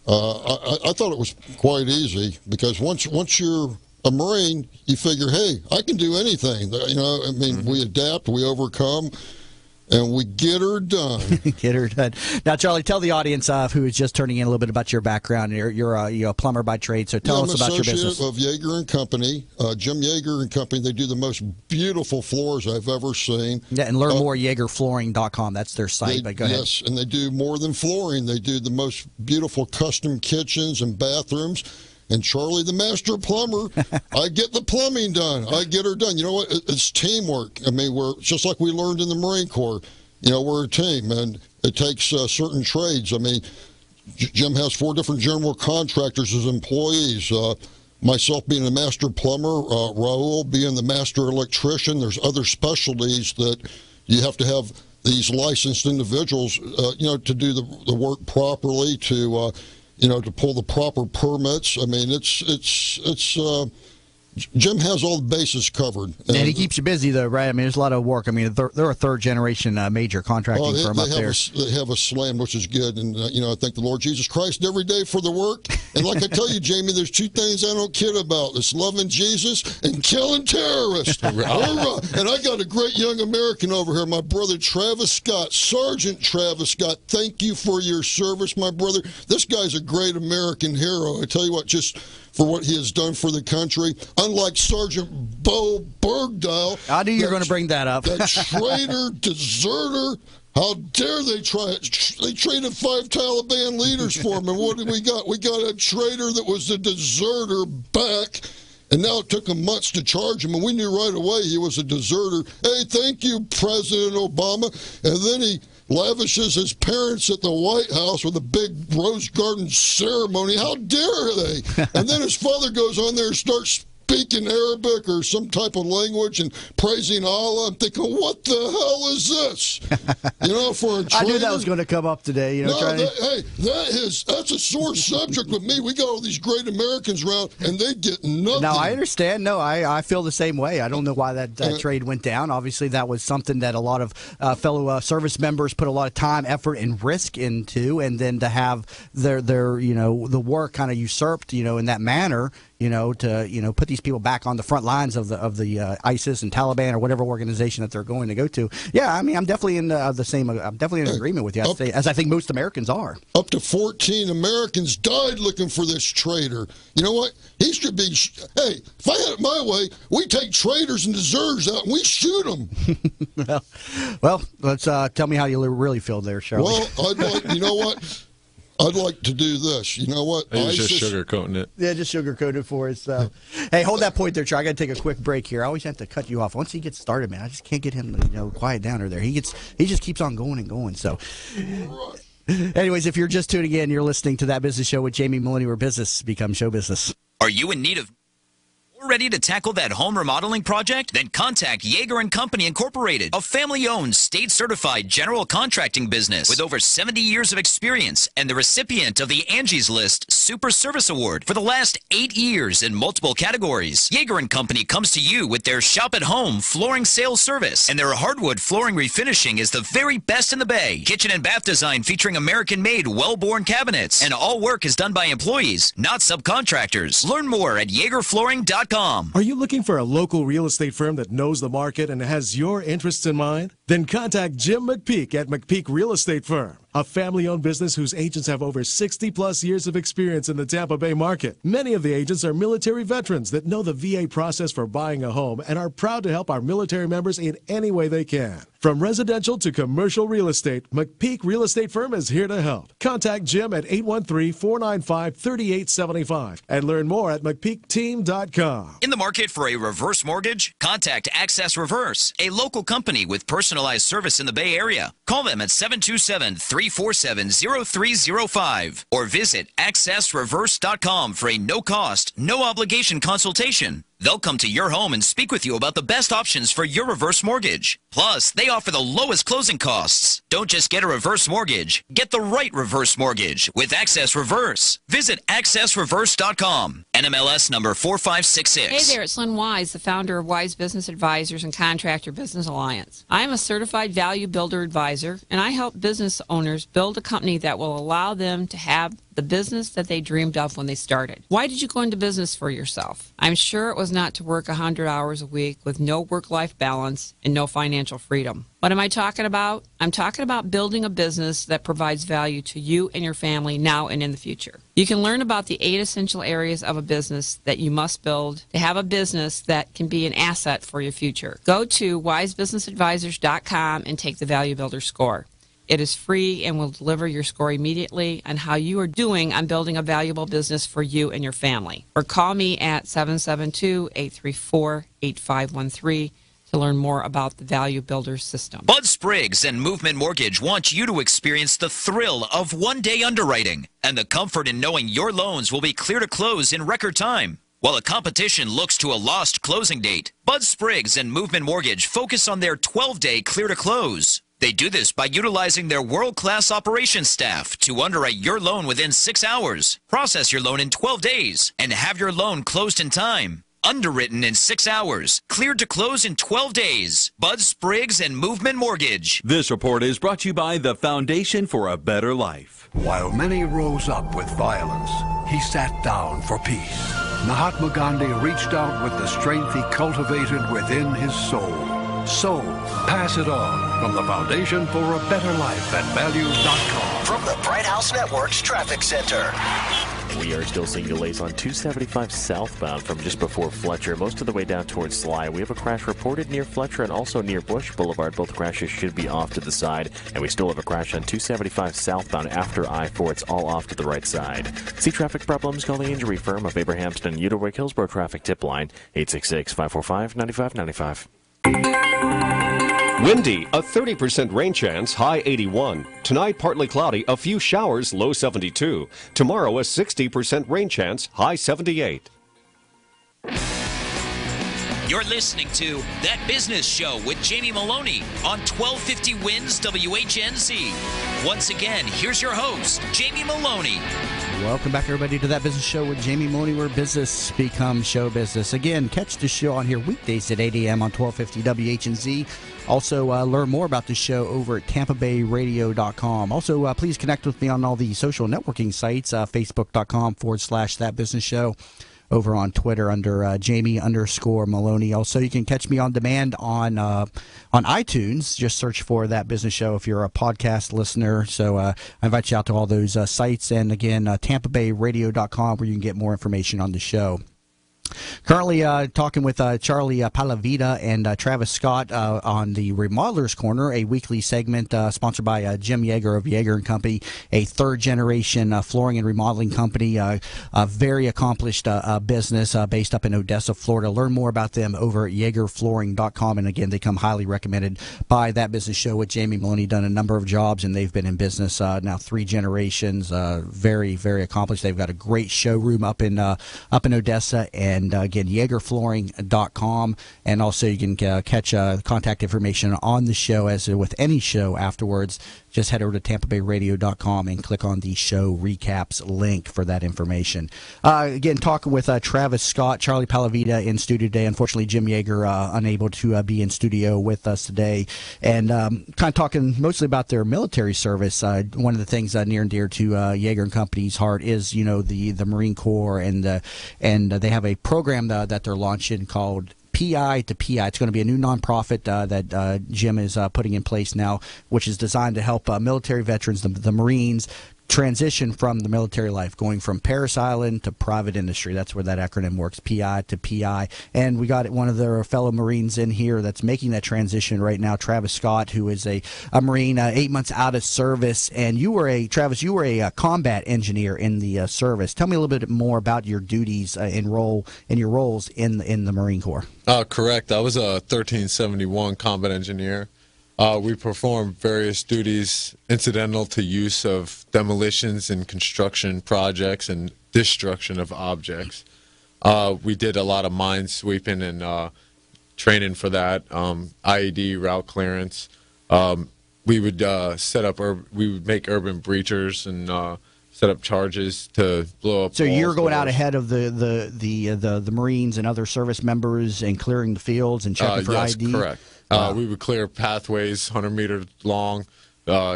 I thought it was quite easy because once you're a Marine, you figure, hey, I can do anything. We adapt, we overcome, and we get her done. Get her done. Now, Charlie, tell the audience who is just turning in a little bit about your background. You're a plumber by trade, so tell us about your business. I'm an associate of Yeager & Company. Jim Yeager & Company, they do the most beautiful floors I've ever seen. Yeah, and learn more, YeagerFlooring.com. That's their site. But go ahead. Yes, and they do more than flooring. They do the most beautiful custom kitchens and bathrooms. And Charlie, the master plumber, I get the plumbing done. I get her done. You know what? It's teamwork. I mean, we're just like we learned in the Marine Corps. We're a team, and it takes certain trades. I mean, Jim has 4 different general contractors as employees. Myself being a master plumber, Raul being the master electrician. There's other specialties that you have to have these licensed individuals, to do the work properly, to pull the proper permits. I mean, it's Jim has all the bases covered. And he keeps you busy, though, right? I mean, there's a lot of work. I mean, they're a third-generation major contracting firm up there. They have a slam, which is good. And, I thank the Lord Jesus Christ every day for the work. And like I tell you, Jamie, there's two things I don't kid about. It's loving Jesus and killing terrorists. And I got a great young American over here, my brother Travis Scott, Sergeant Travis Scott. Thank you for your service, my brother. This guy's a great American hero. I tell you what, just for what he has done for the country. Unlike Sergeant Bo Bergdahl. I knew you were going to bring that up. That traitor, deserter. How dare they try it? They traded 5 Taliban leaders for him. And what did we got? We got a traitor that was a deserter back. And now it took him months to charge him. And we knew right away he was a deserter. Hey, thank you, President Obama. And then he lavishes his parents at the White House with a big rose garden ceremony. How dare they? And then his father goes on there and starts speaking Arabic or some type of language and praising Allah. I'm thinking, what the hell is this? For a traitor. I knew that was going to come up today. That's a sore subject with me. We got all these great Americans around, and they get nothing. No, I understand. No, I feel the same way. I don't know why that trade went down. Obviously, that was something that a lot of fellow service members put a lot of time, effort, and risk into, and then to have their the work kind of usurped, in that manner. To put these people back on the front lines of the ISIS and Taliban or whatever organization that they're going to go to. Yeah, I mean, I'm definitely in the same. I'm definitely in agreement with you, as I think most Americans are. Up to 14 Americans died looking for this traitor. You know what? He should be. Hey, if I had it my way, we take traitors and deserters out and we shoot them. well, let's tell me how you really feel there, Charlie. Well, you know what? I'd like to do this. You know what? He's just sugarcoating it. Yeah, just sugarcoat it for us. Hey, hold that point there, Charlie. I got to take a quick break here. I always have to cut you off. Once he gets started, man, I just can't get him to quiet down over there. He just keeps on going and going. So, anyways, if you're just tuning in, you're listening to That Business Show with Jamie Meloni, where business becomes show business. Are you in need of... Ready to tackle that home remodeling project? Then contact Yeager & Company Incorporated, a family-owned, state-certified general contracting business with over 70 years of experience and the recipient of the Angie's List Super Service Award for the last 8 years in multiple categories. Yeager & Company comes to you with their shop-at-home flooring sales service, and their hardwood flooring refinishing is the very best in the Bay. Kitchen and bath design featuring American-made, well-born cabinets, and all work is done by employees, not subcontractors. Learn more at YeagerFlooring.com. Are you looking for a local real estate firm that knows the market and has your interests in mind? Then contact Jim McPeak at McPeak Real Estate Firm, a family-owned business whose agents have over 60-plus years of experience in the Tampa Bay market. Many of the agents are military veterans that know the VA process for buying a home and are proud to help our military members in any way they can. From residential to commercial real estate, McPeak Real Estate Firm is here to help. Contact Jim at 813-495-3875 and learn more at McPeakTeam.com. In the market for a reverse mortgage? Contact Access Reverse, a local company with personalized service in the Bay Area. Call them at 727-347-0305 or visit accessreverse.com for a no-cost, no-obligation consultation. They'll come to your home and speak with you about the best options for your reverse mortgage. Plus, they offer the lowest closing costs. Don't just get a reverse mortgage. Get the right reverse mortgage with Access Reverse. Visit accessreverse.com. NMLS number 4566. Hey there, it's Lynn Wise, the founder of Wise Business Advisors and Contractor Business Alliance. I am a certified value builder advisor, and I help business owners build a company that will allow them to have the business that they dreamed of when they started. Why did you go into business for yourself? I'm sure it was not to work 100 hours a week with no work-life balance and no financial freedom. What am I talking about? I'm talking about building a business that provides value to you and your family now and in the future. You can learn about the 8 essential areas of a business that you must build to have a business that can be an asset for your future. Go to wisebusinessadvisors.com and take the Value Builder score. It is free and will deliver your score immediately on how you are doing on building a valuable business for you and your family. Or call me at 772-834-8513 to learn more about the Value Builder system. Bud Spriggs and Movement Mortgage want you to experience the thrill of one-day underwriting and the comfort in knowing your loans will be clear to close in record time. While the competition looks to a lost closing date, Bud Spriggs and Movement Mortgage focus on their 12-day clear to close. They do this by utilizing their world-class operations staff to underwrite your loan within 6 hours, process your loan in 12 days, and have your loan closed in time. Underwritten in 6 hours. Cleared to close in 12 days. Bud Spriggs and Movement Mortgage. This report is brought to you by the Foundation for a Better Life. While many rose up with violence, he sat down for peace. Mahatma Gandhi reached out with the strength he cultivated within his soul. So, pass it on from the Foundation for a Better Life at values.com. From the Bright House Network's Traffic Center. We are still seeing delays on 275 southbound from just before Fletcher, most of the way down towards Sly. We have a crash reported near Fletcher and also near Bush Boulevard. Both crashes should be off to the side. And we still have a crash on 275 southbound after I-4. It's all off to the right side. See traffic problems? Call the injury firm of Abrahamston, Uterwick, Hillsborough Traffic Tip Line, 866-545-9595. Windy, a 30% rain chance, high 81. Tonight, partly cloudy, a few showers, low 72. Tomorrow, a 60% rain chance, high 78. You're listening to That Business Show with Jamie Meloni on 1250 Wins WHNZ. Once again, here's your host, Jamie Meloni. Welcome back, everybody, to That Business Show with Jamie Meloni, where business becomes show business. Again, catch the show on here weekdays at 8 a.m. on 1250 WHNZ. Also, learn more about the show over at TampaBayRadio.com. Also, please connect with me on all the social networking sites, Facebook.com/That Business Show. Over on Twitter under Jamie_Meloni. Also, you can catch me on demand on iTunes. Just search for That Business Show if you're a podcast listener. So I invite you out to all those sites. And again, TampaBayRadio.com, where you can get more information on the show. Currently talking with Charlie Palavita and Travis Scott on the Remodelers Corner, a weekly segment sponsored by Jim Yeager of Yeager & Company, a third-generation flooring and remodeling company, a very accomplished business based up in Odessa, Florida. Learn more about them over at YeagerFlooring.com. And again, they come highly recommended by That Business Show with Jamie Meloni. Done a number of jobs, and they've been in business now 3 generations. Very, very accomplished. They've got a great showroom up in Odessa, and again, YeagerFlooring.com, and also you can catch contact information on the show, as with any show afterwards. Just head over to TampaBayRadio.com and click on the show recaps link for that information. Again, talking with Travis Scott, Charlie Palavita in studio today. Unfortunately, Jim Yeager unable to be in studio with us today, and kind of talking mostly about their military service. One of the things near and dear to Yeager & Company's heart is, the Marine Corps, and they have a program that they're launching called PI to PI. It's going to be a new nonprofit that Jim is putting in place now, which is designed to help military veterans, the Marines, transition from the military life, going from Parris Island to private industry. That's where that acronym works, PI to PI. And we got one of their fellow Marines in here that's making that transition right now, Travis Scott, who is a Marine 8 months out of service. And Travis, you were a combat engineer in the service. Tell me a little bit more about your duties and your roles in the Marine Corps. Correct. I was a 1371 combat engineer. We performed various duties incidental to use of demolitions and construction projects and destruction of objects. We did a lot of mine sweeping and training for that, IED route clearance. We would we would make urban breachers and set up charges to blow up. So you're going out ahead of the Marines and other service members and clearing the fields and checking for yes, ID? Correct. Wow. We would clear pathways 100 meters long,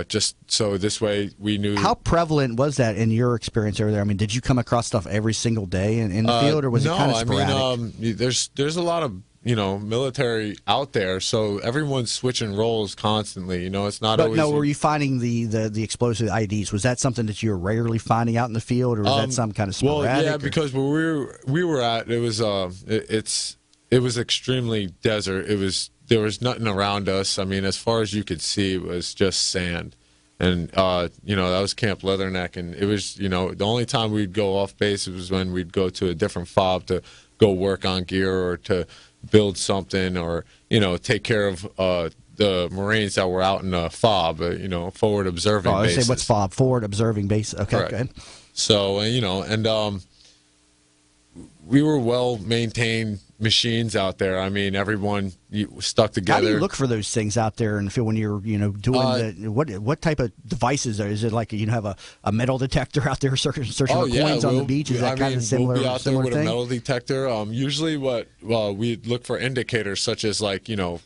just so this way we knew. How prevalent was that in your experience over there? I mean, did you come across stuff every single day in the field, or was it kind of sporadic? No, I mean, there's a lot of military out there, so everyone's switching roles constantly. It's not always. But no, were you finding the explosive IDs? Was that something that you were rarely finding out in the field, or was that some kind of sporadic? Well, yeah, because where we were at, it was it was extremely desert. There was nothing around us. I mean, as far as you could see, it was just sand. And, that was Camp Leatherneck. And it was, the only time we'd go off base was when we'd go to a different FOB to go work on gear or to build something or, take care of the Marines that were out in the FOB, forward observing bases. I say, what's FOB? Forward observing base. Okay, right. Go ahead. So, we were well maintained machines out there. I mean, everyone stuck together. How do you look for those things out there and feel when you're, doing what type of devices are? Is it like have a metal detector out there searching for coins on the beach? Is that kind of similar? We'll be out there with thing? a metal detector. Usually, we look for indicators such as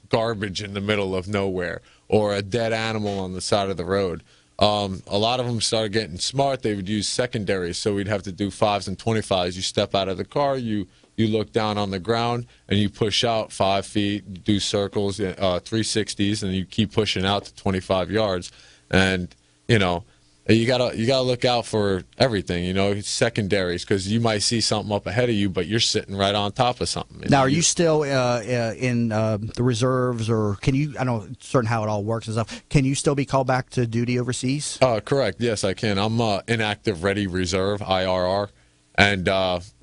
garbage in the middle of nowhere or a dead animal on the side of the road. A lot of them started getting smart. They would use secondaries, so we'd have to do 5s and 25s. You step out of the car, you look down on the ground, and you push out 5 feet, you do circles, 360s, and you keep pushing out to 25 yards. And, you gotta look out for everything, secondaries, because you might see something up ahead of you, but you're sitting right on top of something. Now, are you still in the reserves, or can you? I don't know certain how it all works and stuff. Can you still be called back to duty overseas? Correct. Yes, I can. I'm inactive ready reserve, IRR. And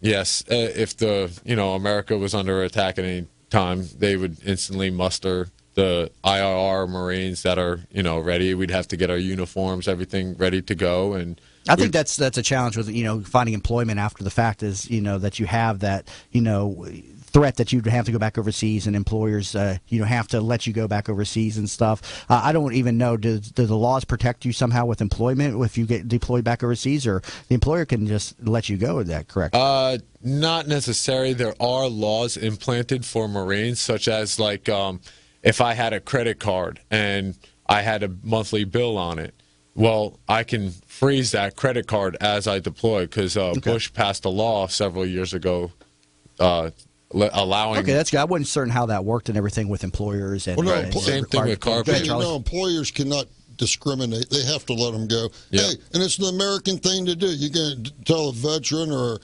yes, if America was under attack at any time, they would instantly muster the IRR Marines that are ready. We'd have to get our uniforms, everything ready to go. And I think that's a challenge with finding employment after the fact is that you have that threat that you'd have to go back overseas, and employers have to let you go back overseas and stuff. I don't even know, do the laws protect you somehow with employment if you get deployed back overseas, or the employer can just let you go? Is that correct? Not necessarily. There are laws implanted for Marines, such as if I had a credit card and I had a monthly bill on it, well, I can freeze that credit card as I deploy, because Bush passed a law several years ago allowing. Okay, that's good. I wasn't certain how that worked and everything with employers. And, same thing with car payments. Employers cannot discriminate. They have to let them go. Yeah. Hey, and it's the American thing to do. You can tell a veteran or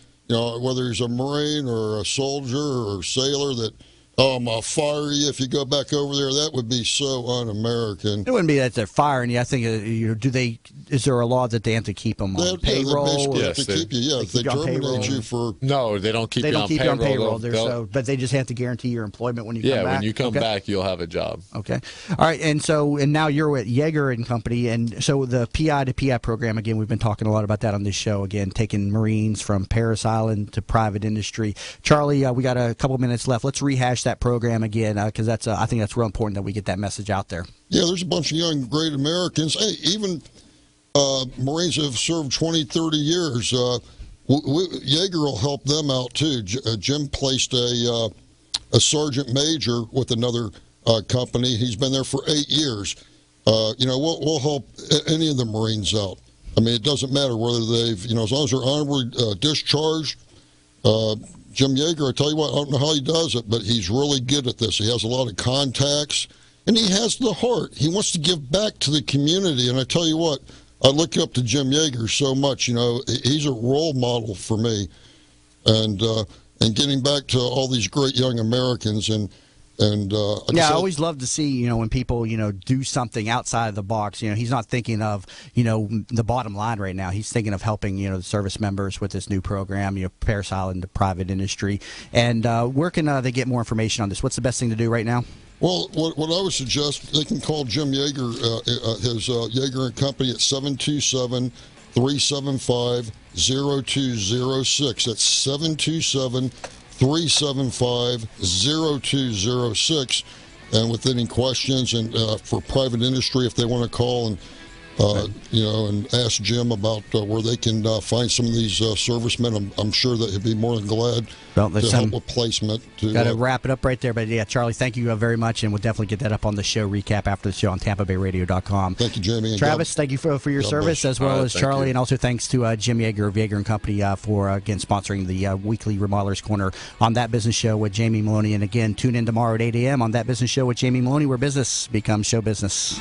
whether he's a Marine or a soldier or a sailor that, I'll fire you if you go back over there. That would be so un-American. It wouldn't be that they're firing you. I think, is there a law that they have to keep them on payroll? They have to keep you. Yeah, if they terminate you for... No, they don't keep you on payroll. They don't keep you on payroll. But they just have to guarantee your employment when you come back? Yeah, when you come back, you'll have a job. Okay. All right, and now you're with Yeager and Company, and so the PI to PI program, again, we've been talking a lot about that on this show, again, taking Marines from Parris Island to private industry. Charlie, we got a couple minutes left. Let's rehash that program again, because I think that's real important that we get that message out there. Yeah, there's a bunch of young, great Americans. Hey, even Marines have served 20, 30 years. Yeager will help them out, too. Jim placed a sergeant major with another company. He's been there for 8 years. We'll help any of the Marines out. I mean, it doesn't matter whether they've, as long as they're honorably discharged. Jim Yeager, I tell you what, I don't know how he does it, but he's really good at this. He has a lot of contacts, and he has the heart. He wants to give back to the community, and I tell you what, I look up to Jim Yeager so much. He's a role model for me, and getting back to all these great young Americans, I always love to see when people do something outside of the box. He's not thinking of the bottom line right now. He's thinking of helping the service members with this new program, Parris Island to private industry. And where can they get more information on this? What's the best thing to do right now? Well, what I would suggest, they can call Jim Yeager, his Yeager and Company at 727-375-0206. That's 727-375-0206. And with any questions and for private industry, if they want to call and and ask Jim about where they can find some of these servicemen, I'm sure that he'd be more than glad to help with placement. Got to wrap it up right there. But yeah, Charlie, thank you very much, and we'll definitely get that up on the show recap after the show on TampaBayRadio.com. Thank you, Jamie. And Travis, thank you for your service, as well as Charlie, and also thanks to Jim Yeager of Yeager and Company for again sponsoring the weekly Remodelers Corner on That Business Show with Jamie Meloni. And again, tune in tomorrow at 8 a.m. on That Business Show with Jamie Meloni, where business becomes show business.